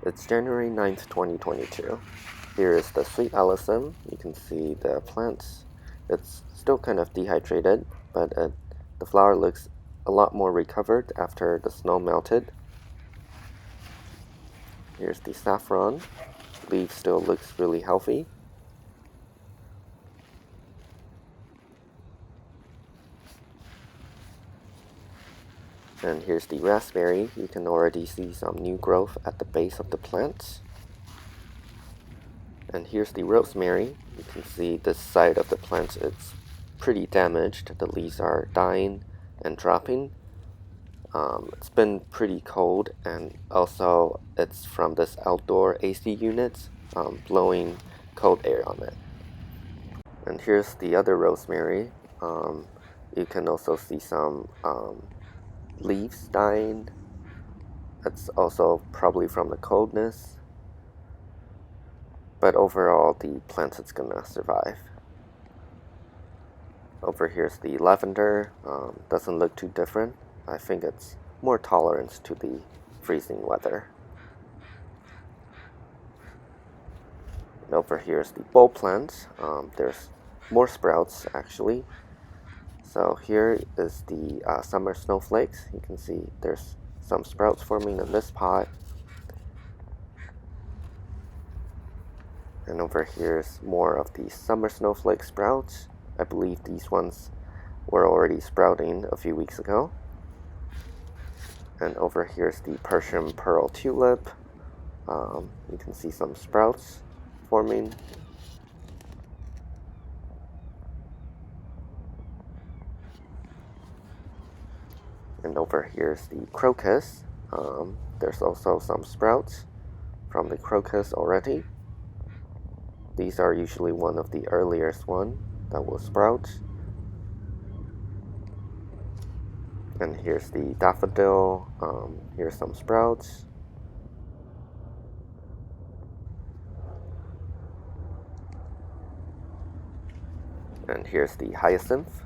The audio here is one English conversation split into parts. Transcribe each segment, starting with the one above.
It's January 9th, 2022. Here is the sweet alyssum. You can see the plants. It's still kind of dehydrated, but the flower looks a lot more recovered after the snow melted. Here's the saffron. Leaf still looks really healthy. And here's the raspberry. You can already see some new growth at the base of the plants. And here's the rosemary. You can see this side of the plant is pretty damaged. The leaves are dying and dropping. It's been pretty cold, and also it's from this outdoor AC unit blowing cold air on it. And here's the other rosemary. You can also see some leaves dying. That's also probably from the coldness. But overall, the plant is gonna survive. Over here's the lavender. Doesn't look too different. I think it's more tolerant to the freezing weather. And over here's the bulb plant. There's more sprouts actually. So here is the summer snowflakes. You can see there's some sprouts forming in this pot. And over here's more of the summer snowflake sprouts. I believe these ones were already sprouting a few weeks ago. And over here's the Persian pearl tulip. You can see some sprouts forming. And over here's the crocus. There's also some sprouts from the crocus already. These are usually one of the earliest one that will sprout. And here's the daffodil. Here's some sprouts. And here's the hyacinth.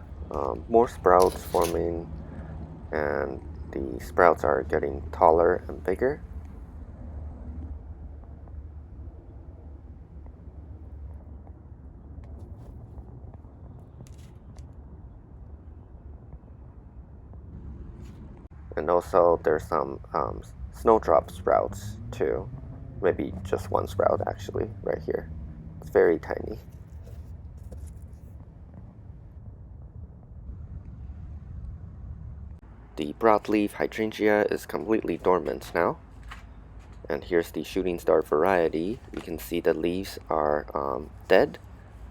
More sprouts forming, and the sprouts are getting taller and bigger. And also there's some snowdrop sprouts too. Maybe just one sprout actually right here. It's very tiny. The broadleaf hydrangea is completely dormant now. And here's the shooting star variety. You can see the leaves are dead.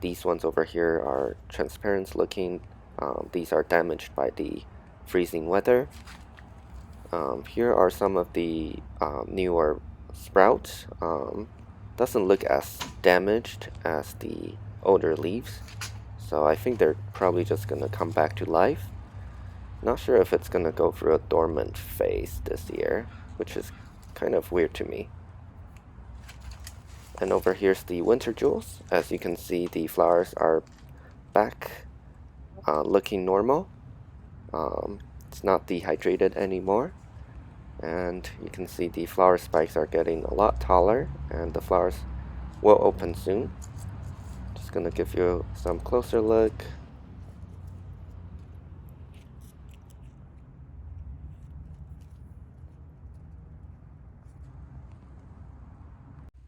These ones over here are transparent looking. These are damaged by the freezing weather. Here are some of the newer sprouts. Doesn't look as damaged as the older leaves, so I think they're probably just gonna come back to life. Not sure if it's gonna go through a dormant phase this year, which is kind of weird to me. And over here's the winter jewels. As you can see, the flowers are back looking normal. It's not dehydrated anymore. And you can see the flower spikes are getting a lot taller, and the flowers will open soon. Just gonna give you some closer look.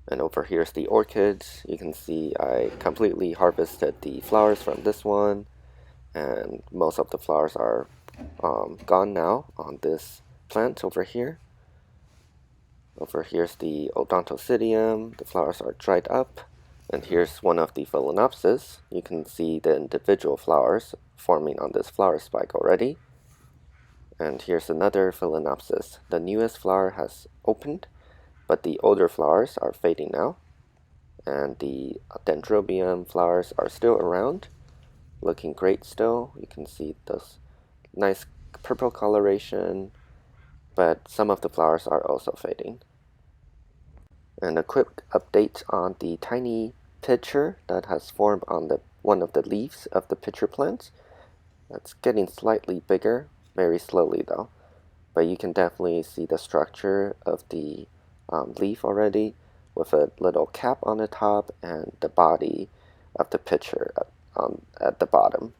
And over here's the orchids. You can see I completely harvested the flowers from this one, and most of the flowers are gone now on this plant over here. Over here's the odontocidium. The flowers are dried up. And here's one of the Phalaenopsis. You can see the individual flowers forming on this flower spike already. And here's another Phalaenopsis. The newest flower has opened, but the older flowers are fading now. And the dendrobium flowers are still around, looking great still. You can see this nice purple coloration, but some of the flowers are also fading. And a quick update on the tiny pitcher that has formed on one of the leaves of the pitcher plant. It's getting slightly bigger, very slowly though, but you can definitely see the structure of the leaf already, with a little cap on the top and the body of the pitcher at the bottom.